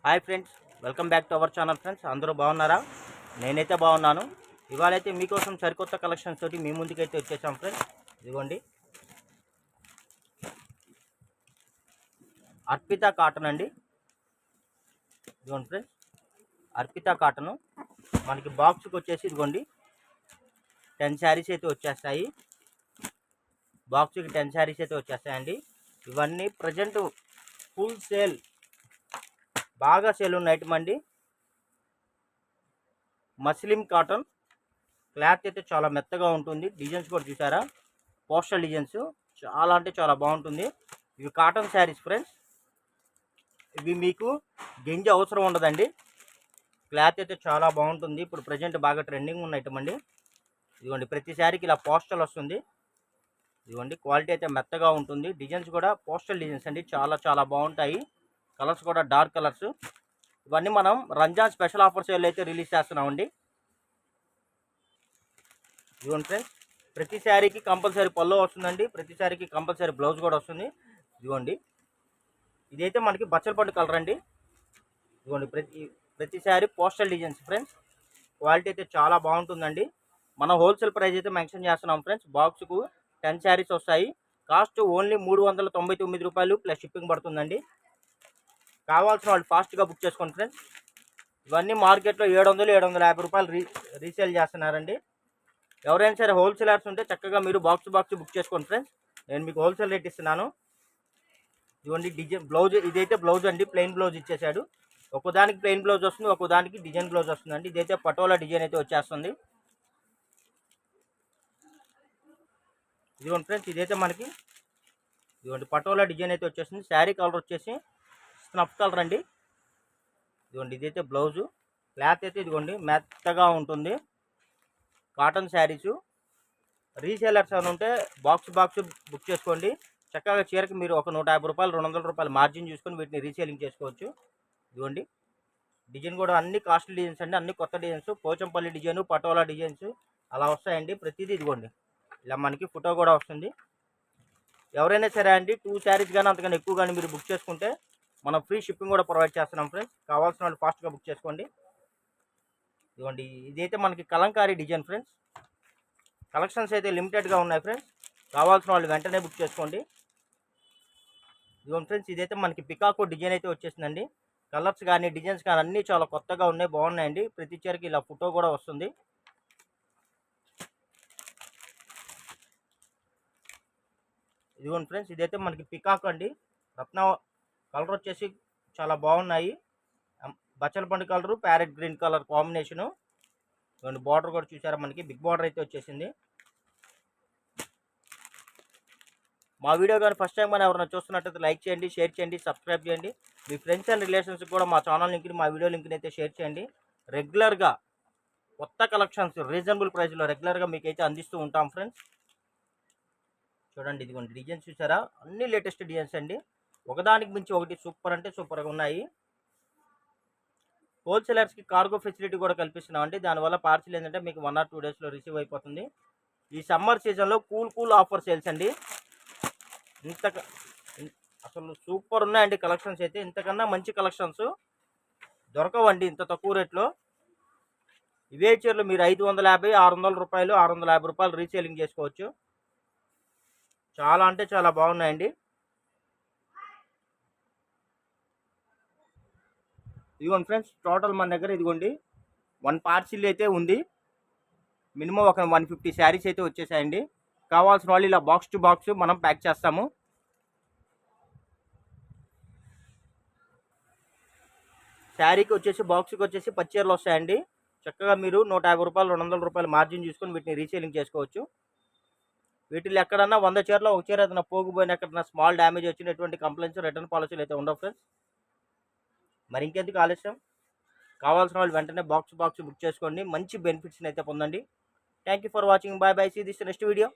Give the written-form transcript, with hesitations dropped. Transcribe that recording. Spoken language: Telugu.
Hi friends, welcome back to our channel. Friends అందరూ బాగున్నారా? నేనైతే బాగున్నాను. ఇవాళైతే మీకోసం సరికొత్త కలెక్షన్స్ తోటి మీ ముందుకైతే వచ్చేసాం ఫ్రెండ్స్. ఇదిగోండి, అర్పిత కాటన్ అండి. ఇదిగోండి ఫ్రెండ్స్, అర్పిత కాటను మనకి బాక్స్కి వచ్చేసి ఇదిగోండి 10 శారీస్ అయితే వచ్చేస్తాయి. బాక్స్కి 10 శారీస్ అయితే వచ్చేస్తాయండి. ఇవన్నీ ప్రజెంట్ ఫుల్ సేల్, బాగా సేల్ ఉన్న ఐటమ్ అండి. మస్లిం కాటన్ క్లాత్ అయితే చాలా మెత్తగా ఉంటుంది. డిజైన్స్ కూడా చూసారా, పోస్టల్ డిజైన్స్ చాలా అంటే చాలా బాగుంటుంది. ఇవి కాటన్ శారీస్ ఫ్రెండ్స్. ఇవి మీకు గెంజి అవసరం ఉండదండి. క్లాత్ అయితే చాలా బాగుంటుంది. ఇప్పుడు ప్రజెంట్ బాగా ట్రెండింగ్ ఉన్న ఐటమ్ అండి. ఇదిగోండి, ప్రతి శారీకి ఇలా పోస్టల్ వస్తుంది. ఇదిగోండి, క్వాలిటీ అయితే మెత్తగా ఉంటుంది. డిజైన్స్ కూడా పోస్టల్ డిజైన్స్ అండి, చాలా చాలా బాగుంటాయి. కలర్స్ కూడా డార్క్ కలర్స్. ఇవన్నీ మనం రంజాన్ స్పెషల్ ఆఫర్ సేల్ అయితే రిలీజ్ చేస్తున్నామండి. ఇదిగోండి ఫ్రెండ్స్, ప్రతి శారీకి కంపల్సరీ పళ్ళు వస్తుందండి. ప్రతి శారీకి కంపల్సరీ బ్లౌజ్ కూడా వస్తుంది. ఇదిగోండి, ఇదైతే మనకి బచ్చలపండు కలర్ అండి. ఇదిగోండి, ప్రతి sari postal designs friends. Quality అయితే చాలా బాగుంటుందండి. మనం హోల్సేల్ ప్రైస్ అయితే మెన్షన్ చేస్తున్నాం ఫ్రెండ్స్. బాక్స్కు 10 శారీస్ వస్తాయి. కాస్ట్ ఓన్లీ 399 రూపాయలు ప్లస్ షిప్పింగ్ పడుతుందండి. కావాల్సిన వాళ్ళు ఫాస్ట్గా బుక్ చేసుకోండి ఫ్రెండ్స్. ఇవన్నీ మార్కెట్లో 700-750 రూపాయలు రీసేల్ చేస్తున్నారండి. ఎవరైనా సరే హోల్సేలర్స్ ఉంటే చక్కగా మీరు బాక్స్ బుక్ చేసుకోండి ఫ్రెండ్స్. నేను మీకు హోల్సేల్ రేట్ ఇస్తున్నాను. ఇదిగోండి డిజైన్ బ్లౌజ్, ఇదైతే బ్లౌజ్ అండి, ప్లెయిన్ బ్లౌజ్ ఇచ్చేసాడు. ఒక్కోదానికి ప్లెయిన్ బ్లౌజ్ వస్తుంది, ఒక్కోదానికి డిజైన్ బ్లౌజ్ వస్తుందండి. ఇదైతే పటోలా డిజైన్ అయితే వచ్చేస్తుంది. ఇదిగోండి ఫ్రెండ్స్, ఇదైతే మనకి ఇదిగోండి పటోలా డిజైన్ అయితే వచ్చేస్తుంది. శారీ కలర్ వచ్చేసి స్నఫ్ కలర్ అండి. ఇదిగోండి, ఇదైతే బ్లౌజు. క్లాత్ అయితే ఇదిగోండి మెత్తగా ఉంటుంది. కాటన్ శారీసు. రీసేలర్స్ అని ఉంటే బాక్స్ బుక్ చేసుకోండి. చక్కగా చీరకి మీరు ఒక 150 రూపాయలు 200 రూపాయలు మార్జిన్ చూసుకొని వీటిని రీసేలింగ్ చేసుకోవచ్చు. ఇదిగోండి, డిజైన్ కూడా అన్ని కాస్ట్లీ డిజైన్స్ అండి, అన్ని కొత్త designs. Pochampally design, Patola designs అలా వస్తాయండి ప్రతిదీ. ఇదిగోండి, ఇలా మనకి ఫోటో కూడా వస్తుంది. ఎవరైనా సరే అండి 2 శారీస్ కానీ అంతకన్నా ఎక్కువ కానీ మీరు బుక్ చేసుకుంటే మనం ఫ్రీ షిప్పింగ్ కూడా ప్రొవైడ్ చేస్తున్నాం ఫ్రెండ్స్. కావాల్సిన వాళ్ళు ఫాస్ట్గా బుక్ చేసుకోండి. ఇదిగోండి, ఇదైతే మనకి కలంకారీ డిజైన్ ఫ్రెండ్స్. కలెక్షన్స్ అయితే లిమిటెడ్గా ఉన్నాయి ఫ్రెండ్స్. కావాల్సిన వాళ్ళు వెంటనే బుక్ చేసుకోండి. ఇదిగోండి ఫ్రెండ్స్, ఇదైతే మనకి పికాకో డిజైన్ అయితే వచ్చేసిందండి. కలర్స్ కానీ డిజైన్స్ కానీ అన్నీ చాలా కొత్తగా ఉన్నాయి, బాగున్నాయండి. ప్రతి చీరకి ఇలా ఫోటో కూడా వస్తుంది. ఇదిగోండి ఫ్రెండ్స్, ఇదైతే మనకి పికాక్ అండి. రత్న కలర్ వచ్చేసి చాలా బాగున్నాయి. బచ్చలపండు colour, parrot green colour combination. ఇదిగోండి, బార్డర్ కూడా చూసారా, మనకి బిగ్ బార్డర్ అయితే వచ్చేసింది. మా వీడియో కానీ ఫస్ట్ టైం కానీ ఎవరైనా చూస్తున్నట్టయితే లైక్ చేయండి, షేర్ చేయండి, సబ్స్క్రైబ్ చేయండి. మీ ఫ్రెండ్స్ అండ్ రిలేషన్స్కి కూడా మా ఛానల్ లింక్ని, మా వీడియో లింక్ని అయితే షేర్ చేయండి. రెగ్యులర్గా కొత్త కలెక్షన్స్ రీజనబుల్ ప్రైస్లో రెగ్యులర్గా మీకైతే అందిస్తూ ఉంటాం ఫ్రెండ్స్. చూడండి, ఇదిగోండి డిజైన్స్ చూసారా, అన్ని లేటెస్ట్ డిజైన్స్ అండి. ఒకదానికి మించి ఒకటి సూపర్ అంటే సూపర్గా ఉన్నాయి. హోల్సేలర్స్కి కార్గో ఫెసిలిటీ కూడా కల్పిస్తున్నాం అండి. దానివల్ల పార్సిల్ ఏంటంటే మీకు 1 or 2 డేస్లో రిసీవ్ అయిపోతుంది. ఈ సమ్మర్ సీజన్లో కూల్ ఆఫర్ సేల్స్ అండి. అసలు సూపర్ ఉన్నాయండి కలెక్షన్స్ అయితే. ఇంతకన్నా మంచి కలెక్షన్స్ దొరకవండి ఇంత తక్కువ రేట్లో. ఇవే చీరలు మీరు 550-600 రూపాయలు 650 రూపాయలు రీసేలింగ్ చేసుకోవచ్చు. చాలా అంటే చాలా బాగున్నాయండి. ఇదిగోండి ఫ్రెండ్స్, టోటల్ మన దగ్గర ఇదిగోండి 1 పార్సిల్ అయితే ఉంది. మినిమం ఒక 150 శారీస్ అయితే వచ్చేసాయండి. కావాల్సిన వాళ్ళు ఇలా బాక్స్ టు బాక్స్ మనం ప్యాక్ చేస్తాము. శారీకి వచ్చేసి బాక్స్కి వచ్చేసి 10 చీరలు వస్తాయండి. చక్కగా మీరు 150 రూపాయలు 200 రూపాయలు మార్జిన్ చూసుకొని వీటిని రీసేలింగ్ చేసుకోవచ్చు. వీటిలో ఎక్కడన్నా 100 చీరలో ఒక చీర ఏదైనా పోగిపోయిన, ఎక్కడన్నా స్మాల్ డ్యామేజ్ వచ్చినటువంటి కంప్లైంట్స్, రిటర్న్ పాలసీలు అయితే ఉండవు ఫ్రెండ్స్. మరి ఇంకెందుకు ఆలస్యం, కావాల్సిన వాళ్ళు వెంటనే బాక్స్ బుక్ చేసుకోండి. మంచి బెనిఫిట్స్ని అయితే పొందండి. Thank you for watching. Bye. See this next video.